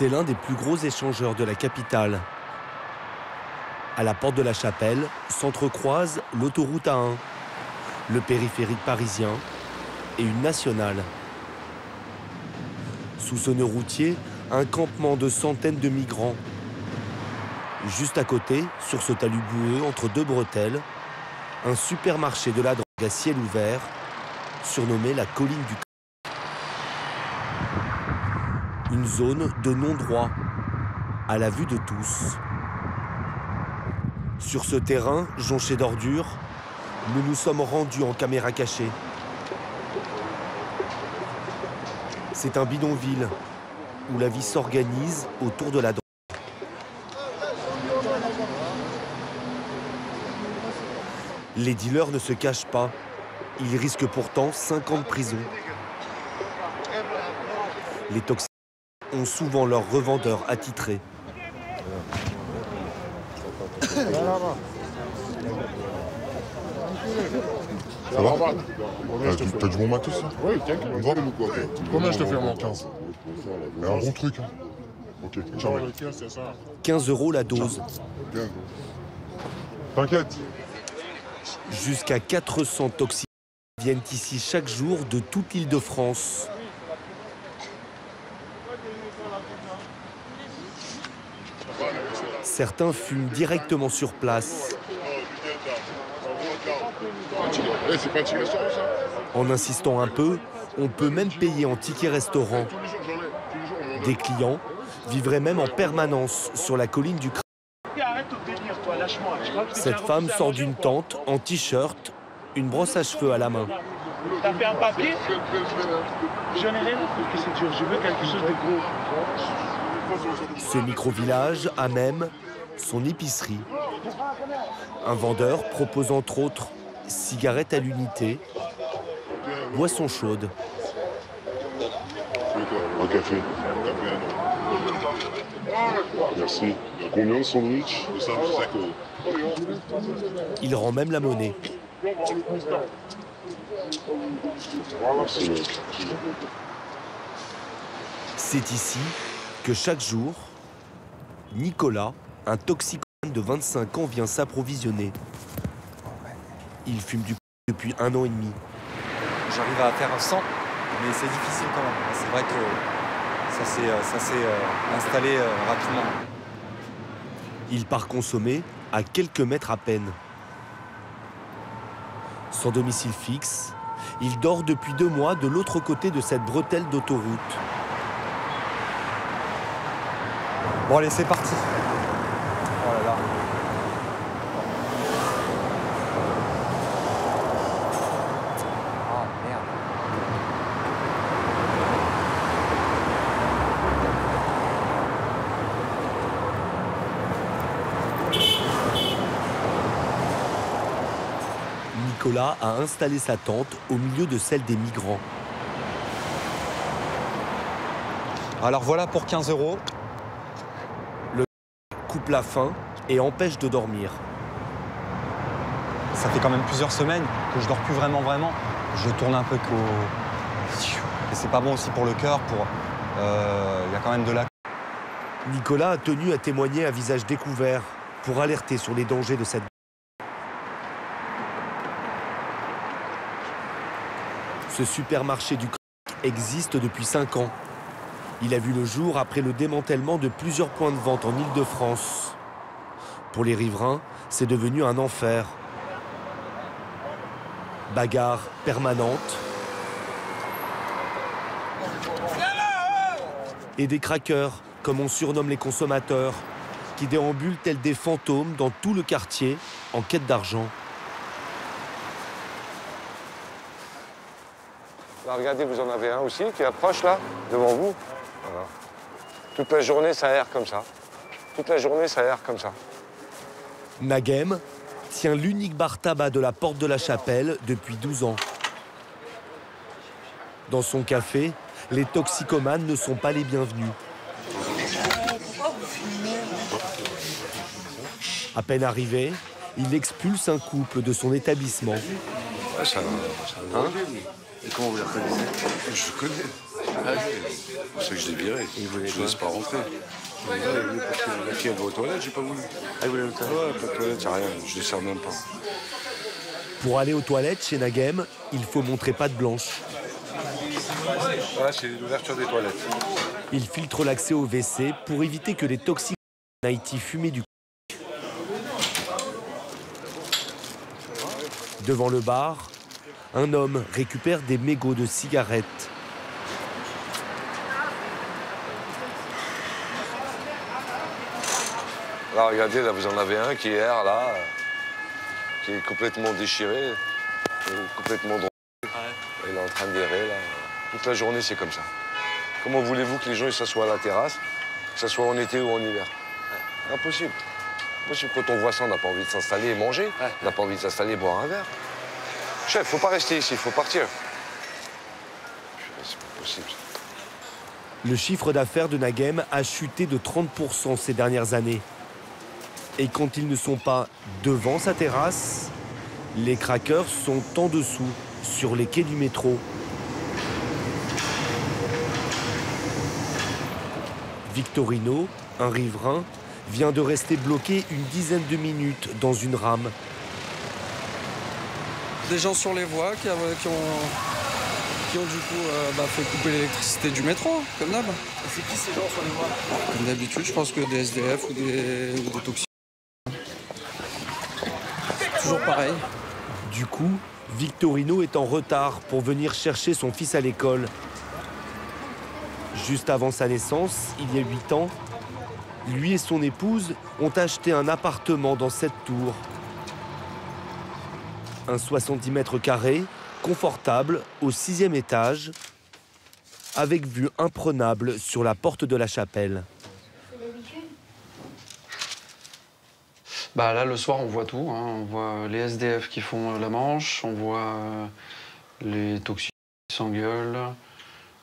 C'est l'un des plus gros échangeurs de la capitale. À la porte de la Chapelle s'entrecroisent l'autoroute A1, le périphérique parisien et une nationale. Sous ce nœud routier, un campement de centaines de migrants. Juste à côté, sur ce talus boueux entre deux bretelles, un supermarché de la drogue à ciel ouvert, surnommé la colline du crack. Une zone de non-droit, à la vue de tous. Sur ce terrain, jonché d'ordures, nous nous sommes rendus en caméra cachée. C'est un bidonville où la vie s'organise autour de la drogue. Les dealers ne se cachent pas. Ils risquent pourtant 5 ans de prison. Les toxiques ont souvent leurs revendeurs attitrés. Ça va? T'as du bon matos, là? Oui, t'inquiète. Combien je te fais, mon 15? Mais un bon truc, hein. Ok, ciao. 15 € la dose. T'inquiète. Jusqu'à 400 toxiques viennent ici chaque jour de toute l'Île-de-France. Certains fument directement sur place. En insistant un peu, on peut même payer en ticket restaurant. Des clients vivraient même en permanence sur la colline du crack. Cette femme sort d'une tente en t-shirt, une brosse à cheveux à la main. T'as fait un papier? J'en ai rien à foutre que c'est dur, je veux quelque chose de gros. Ce micro-village a même son épicerie. Un vendeur propose entre autres cigarettes à l'unité, boissons chaudes. Un café. Merci. Combien de sandwich? Il rend même la monnaie. Merci, mec. C'est ici que chaque jour, Nicolas, un toxicomane de 25 ans, vient s'approvisionner. Il fume du depuis 1 an et demi. J'arrive à faire un 100, mais c'est difficile quand même. C'est vrai que ça s'est installé rapidement. Il part consommer à quelques mètres à peine. Sans domicile fixe, il dort depuis 2 mois de l'autre côté de cette bretelle d'autoroute. Bon allez, c'est parti. Oh là là. Ah merde. Nicolas a installé sa tente au milieu de celle des migrants. Alors voilà pour 15 €. Le coupe la faim et empêche de dormir. Ça fait quand même plusieurs semaines que je dors plus vraiment. Je tourne un peu qu'au... Et c'est pas bon aussi pour le cœur, il y a quand même de la... Nicolas a tenu à témoigner à visage découvert pour alerter sur les dangers de cette... Ce supermarché du crack existe depuis 5 ans. Il a vu le jour après le démantèlement de plusieurs points de vente en Île-de-France. Pour les riverains, c'est devenu un enfer. Bagarre permanente. Et des craqueurs, comme on surnomme les consommateurs, qui déambulent tels des fantômes dans tout le quartier en quête d'argent. Là, regardez, vous en avez un aussi qui approche là, devant vous. Voilà. Toute la journée, ça erre comme ça. Toute la journée, ça erre comme ça. Nagem tient l'unique bar tabac de la porte de la Chapelle depuis 12 ans. Dans son café, les toxicomanes ne sont pas les bienvenus. À peine arrivé, il expulse un couple de son établissement. Ouais, ça va. Hein? Et comment vous la connaissez? Je connais. C'est ça que je l'ai viré. Je ne laisse pas rentrer. La fille, elle va aux toilettes, j'ai pas voulu. Ah, vous voulez aux toilettes? Ouais, pas de toilettes, y'a rien. Je ne sers même pas. Pour aller aux toilettes chez Nagem, il faut montrer patte blanche. Voilà, c'est l'ouverture des toilettes. Il filtre l'accès au WC pour éviter que les toxiques n'aillent y fumer du Devant le bar, un homme récupère des mégots de cigarettes. Là, regardez, là, vous en avez un qui est là, qui est complètement déchiré, complètement drôle. Il est en train d'errer, là. Toute la journée, c'est comme ça. Comment voulez-vous que les gens s'assoient à la terrasse, que ce soit en été ou en hiver? Impossible. Impossible. Quand on voit ça, on n'a pas envie de s'installer et manger. On n'a pas envie de s'installer et boire un verre. Chef, faut pas rester ici, il faut partir. C'est pas possible. Le chiffre d'affaires de Nagem a chuté de 30% ces dernières années. Et quand ils ne sont pas devant sa terrasse, les craqueurs sont en dessous, sur les quais du métro. Victorino, un riverain, vient de rester bloqué une dizaine de minutes dans une rame. Des gens sur les voies qui ont du coup fait couper l'électricité du métro, comme d'hab. C'est qui ces gens sur les voies? Comme d'habitude, je pense que des SDF ou des toxiques. Toujours pareil. Du coup, Victorino est en retard pour venir chercher son fils à l'école. Juste avant sa naissance, il y a 8 ans, lui et son épouse ont acheté un appartement dans cette tour. Un 70 mètres carrés, confortable, au 6e étage, avec vue imprenable sur la porte de la chapelle. Là, le soir, on voit tout. On voit les SDF qui font la manche, on voit les toxiques qui s'engueulent,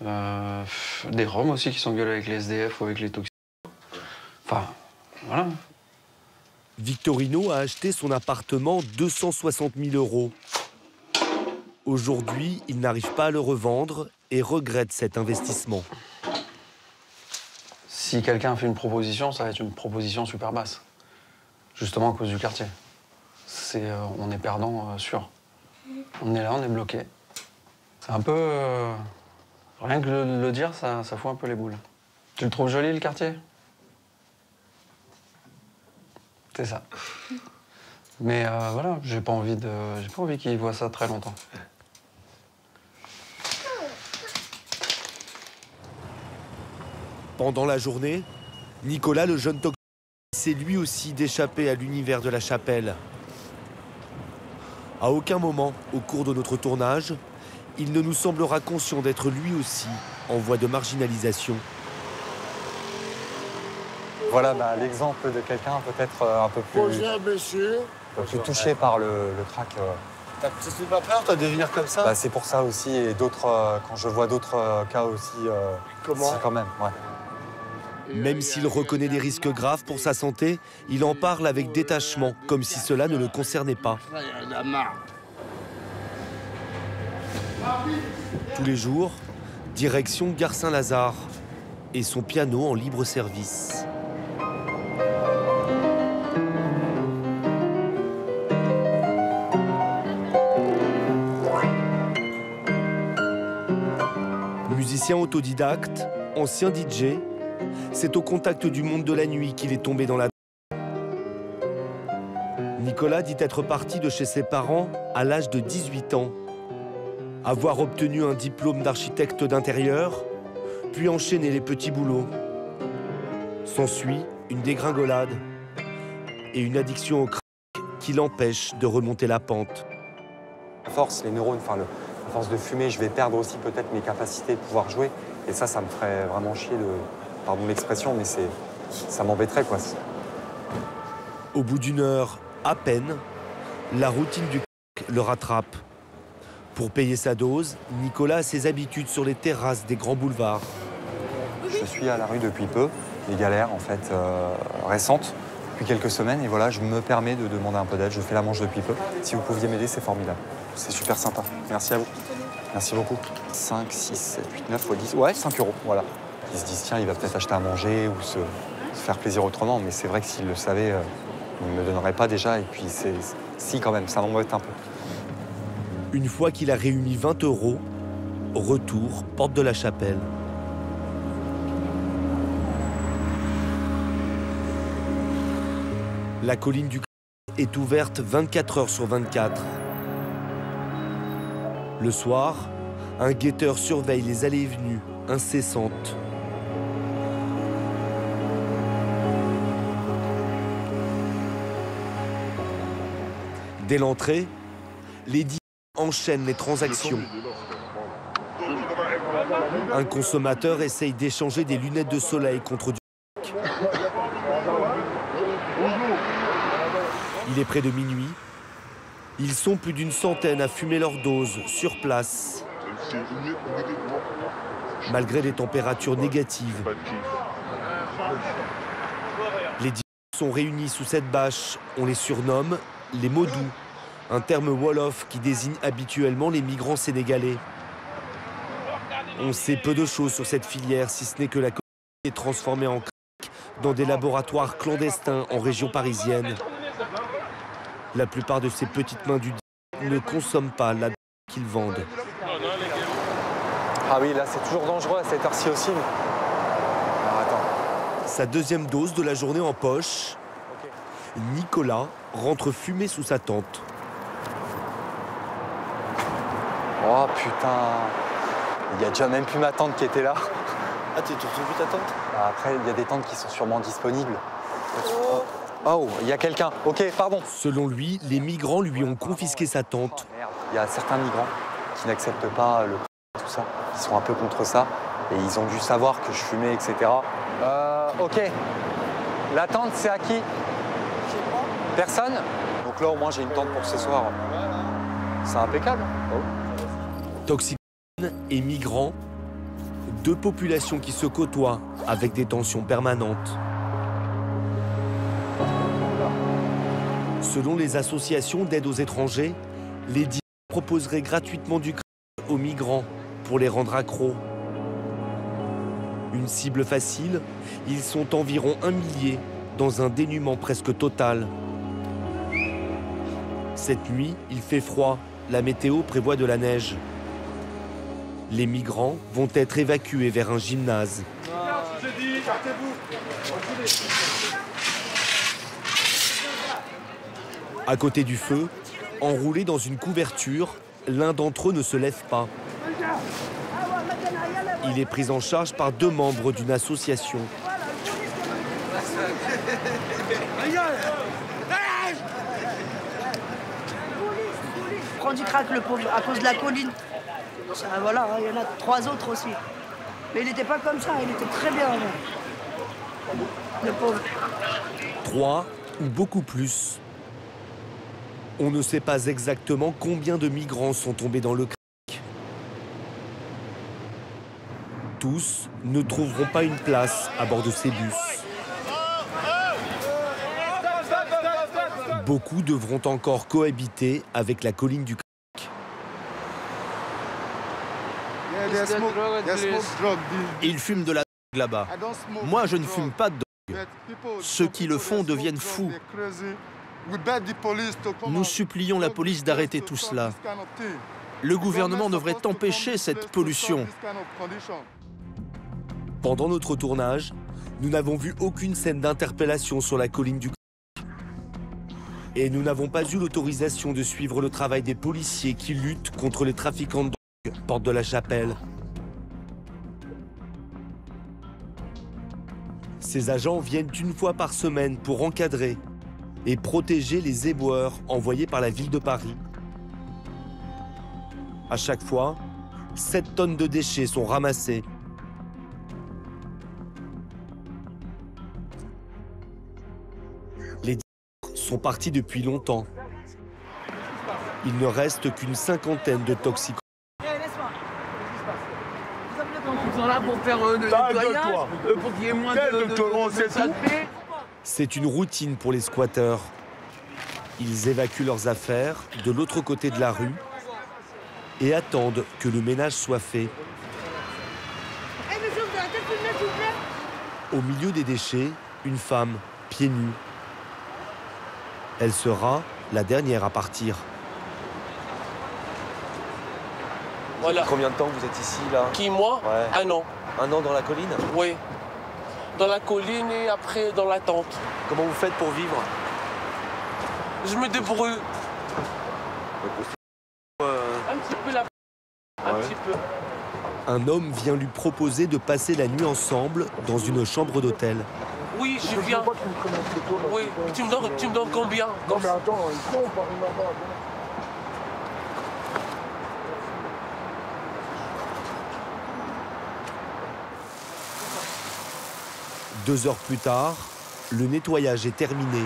des Roms aussi qui s'engueulent avec les SDF ou avec les toxiques. Enfin, voilà. Victorino a acheté son appartement 260 000 €. Aujourd'hui, il n'arrive pas à le revendre et regrette cet investissement. Si quelqu'un fait une proposition, ça va être une proposition super basse. Justement à cause du quartier. On est perdant sûr. On est là, on est bloqué. C'est un peu... rien que le dire, ça fout un peu les boules. Tu le trouves joli, le quartier? C'est ça. Mais voilà, j'ai pas envie qu'il voit ça très longtemps. Pendant la journée, Nicolas, le jeune toxique, essaie lui aussi d'échapper à l'univers de la chapelle. À aucun moment, au cours de notre tournage, il ne nous semblera conscient d'être lui aussi en voie de marginalisation. Voilà l'exemple de quelqu'un peut-être un peu plus touché par le crack. T'as pas peur, toi, de venir comme ça? C'est pour ça aussi, et d'autres, quand je vois d'autres cas aussi, Comment? quand même, ouais. Même s'il reconnaît des risques graves pour sa santé, il en parle avec détachement, comme si cela ne le concernait pas. Tous les jours, direction Gare Saint-Lazare et son piano en libre service. Musicien autodidacte, ancien DJ, c'est au contact du monde de la nuit qu'il est tombé dans la... Nicolas dit être parti de chez ses parents à l'âge de 18 ans. Avoir obtenu un diplôme d'architecte d'intérieur, puis enchaîner les petits boulots. S'ensuit une dégringolade et une addiction au crack qui l'empêche de remonter la pente. À force, les neurones, à force de fumer, je vais perdre aussi peut-être mes capacités de pouvoir jouer. Et ça me ferait vraiment chier pardon l'expression, mais ça m'embêterait, quoi. Au bout d'une heure à peine, la routine du crack le rattrape. Pour payer sa dose, Nicolas a ses habitudes sur les terrasses des grands boulevards. Je suis à la rue depuis peu, des galères en fait récentes, depuis quelques semaines, et voilà, je me permets de demander un peu d'aide, je fais la manche depuis peu. Si vous pouviez m'aider, c'est formidable. C'est super sympa. Merci à vous. Merci beaucoup. 5, 6, 7, 8, 9, 10. Ouais, 5 €, voilà. Ils se disent, tiens, il va peut-être acheter à manger ou se faire plaisir autrement. Mais c'est vrai que s'il le savait, il ne me donnerait pas déjà. Et puis, si, quand même, ça m'embête un peu. Une fois qu'il a réuni 20 €, retour, porte de la Chapelle. La colline du est ouverte 24 heures sur 24. Le soir, un guetteur surveille les allées et venues incessantes. Dès l'entrée, les dealers enchaînent les transactions. Un consommateur essaye d'échanger des lunettes de soleil contre du crack. Il est près de minuit. Ils sont plus d'une centaine à fumer leur dose sur place. Malgré des températures négatives. Les dealers sont réunis sous cette bâche. On les surnomme les Modous, un terme wolof qui désigne habituellement les migrants sénégalais. On sait peu de choses sur cette filière, si ce n'est que la cocaïne est transformée en crack dans des laboratoires clandestins en région parisienne. La plupart de ces petites mains du ne consomment pas la drogue qu'ils vendent. Ah oui, là, c'est toujours dangereux à cette heure-ci aussi. Alors, attends. Sa deuxième dose de la journée en poche, Nicolas rentre fumé sous sa tente. Oh putain, il y a déjà même plus ma tante qui était là. Ah, tu retrouves plus ta tente? Après, il y a des tentes qui sont sûrement disponibles. Oh, il y a quelqu'un. Ok, pardon. Selon lui, les migrants lui ont confisqué sa tente. Il y a certains migrants qui n'acceptent pas le tout ça, qui sont un peu contre ça. Et ils ont dû savoir que je fumais, etc. Ok. La tente, c'est à qui? Personne? Donc là, au moins, j'ai une tente pour ce soir. C'est impeccable. Oh. Toxicomane et migrants, deux populations qui se côtoient avec des tensions permanentes. Selon les associations d'aide aux étrangers, les dealers proposeraient gratuitement du crack aux migrants pour les rendre accros. Une cible facile, ils sont environ 1 millier dans un dénuement presque total. Cette nuit, il fait froid, la météo prévoit de la neige. Les migrants vont être évacués vers un gymnase. À côté du feu, enroulé dans une couverture, l'un d'entre eux ne se lève pas. Il est pris en charge par 2 membres d'une association. Prend du crack, le pauvre, à cause de la colline. Ça, voilà, il y en a 3 autres aussi. Mais il n'était pas comme ça, il était très bien. Le pauvre. 3 ou beaucoup plus. On ne sait pas exactement combien de migrants sont tombés dans le crack. Tous ne trouveront pas une place à bord de ces bus. Beaucoup devront encore cohabiter avec la colline du crack. Ils fument de la drogue là-bas. Moi, je ne fume pas de drogue. Ceux qui le font deviennent fous. Nous supplions la police d'arrêter tout cela. Le gouvernement devrait empêcher cette pollution. Pendant notre tournage, nous n'avons vu aucune scène d'interpellation sur la colline du crack. Et nous n'avons pas eu l'autorisation de suivre le travail des policiers qui luttent contre les trafiquants de drogue, porte de la Chapelle. Ces agents viennent une fois par semaine pour encadrer et protéger les éboueurs envoyés par la ville de Paris. À chaque fois, 7 tonnes de déchets sont ramassées. Les dealers sont partis depuis longtemps. Il ne reste qu'une 50aine de toxicomane. Ils sont là pour faire le nettoyage, pour qu'il y ait moins de saleté. C'est une routine pour les squatteurs. Ils évacuent leurs affaires de l'autre côté de la rue et attendent que le ménage soit fait. Au milieu des déchets, une femme, pieds nus. Elle sera la dernière à partir. Voilà. Combien de temps vous êtes ici, là? Qui, moi? Ouais. 1 an. 1 an dans la colline? Oui. Dans la colline et après dans la tente. Comment vous faites pour vivre? Je me débrouille. Un petit peu là. Un petit peu. Un homme vient lui proposer de passer la nuit ensemble dans une chambre d'hôtel. Oui, je viens. Oui, tu me donnes combien? Non mais attends, ils sont par là-bas. 2 heures plus tard, le nettoyage est terminé.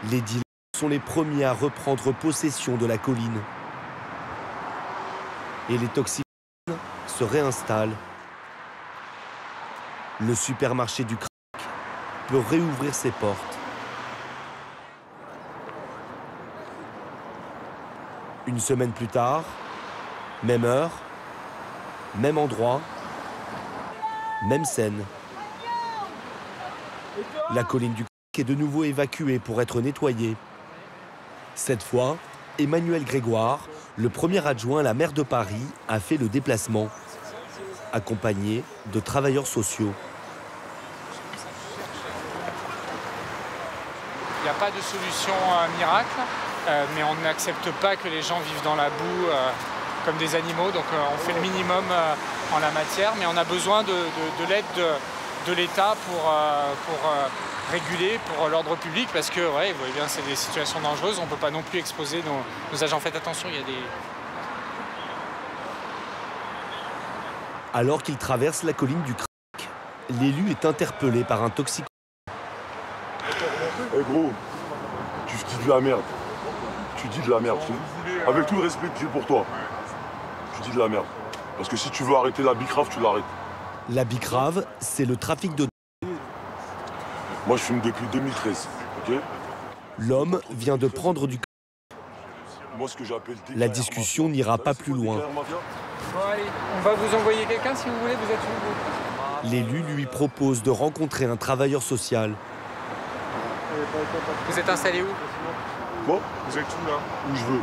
Les dealers sont les premiers à reprendre possession de la colline. Et les toxicomans se réinstallent. Le supermarché du crack peut réouvrir ses portes. Une semaine plus tard, même heure, même endroit, même scène. La colline du crack est de nouveau évacuée pour être nettoyée. Cette fois, Emmanuel Grégoire, le premier adjoint à la maire de Paris, a fait le déplacement, accompagné de travailleurs sociaux. Il n'y a pas de solution miracle, mais on n'accepte pas que les gens vivent dans la boue comme des animaux, donc on fait le minimum en la matière, mais on a besoin de l'aide de l'État pour réguler, pour l'ordre public, parce que, ouais, vous voyez bien, c'est des situations dangereuses, on ne peut pas non plus exposer nos agents. Faites attention, il y a des... Alors qu'il traverse la colline du crack, l'élu est interpellé par un toxicomane. Eh gros, tu dis de la merde. Tu dis de la merde. Avec tout le respect que j'ai pour toi, tu dis de la merde. Parce que si tu veux arrêter la bicrave, tu l'arrêtes. La bicrave, c'est le trafic de... Moi, je fume depuis 2013, ok? L'homme vient de prendre du... Moi, ce que j'appelle... La discussion n'ira pas plus loin. Bon, allez, on va vous envoyer quelqu'un si vous voulez, vous êtes où? L'élu lui propose de rencontrer un travailleur social. Vous êtes installé où? Bon, vous êtes où là? Où je veux.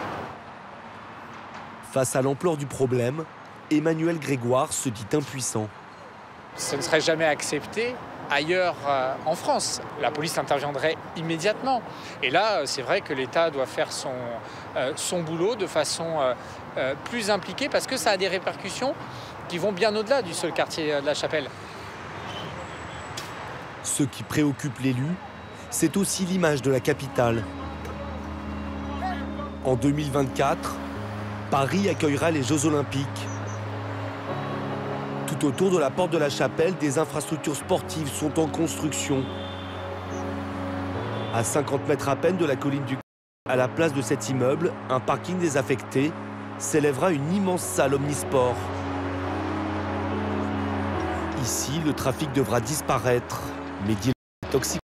Face à l'ampleur du problème, Emmanuel Grégoire se dit impuissant. Ce ne serait jamais accepté ailleurs en France. La police interviendrait immédiatement. Et là, c'est vrai que l'État doit faire son boulot de façon plus impliquée parce que ça a des répercussions qui vont bien au-delà du seul quartier de la Chapelle. Ce qui préoccupe l'élu, c'est aussi l'image de la capitale. En 2024, Paris accueillera les Jeux Olympiques. Tout autour de la porte de la Chapelle, des infrastructures sportives sont en construction. À 50 mètres à peine de la colline du... À la place de cet immeuble, un parking désaffecté, s'élèvera une immense salle omnisport. Ici, le trafic devra disparaître, mais les toxicomans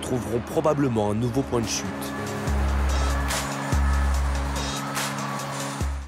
trouveront probablement un nouveau point de chute.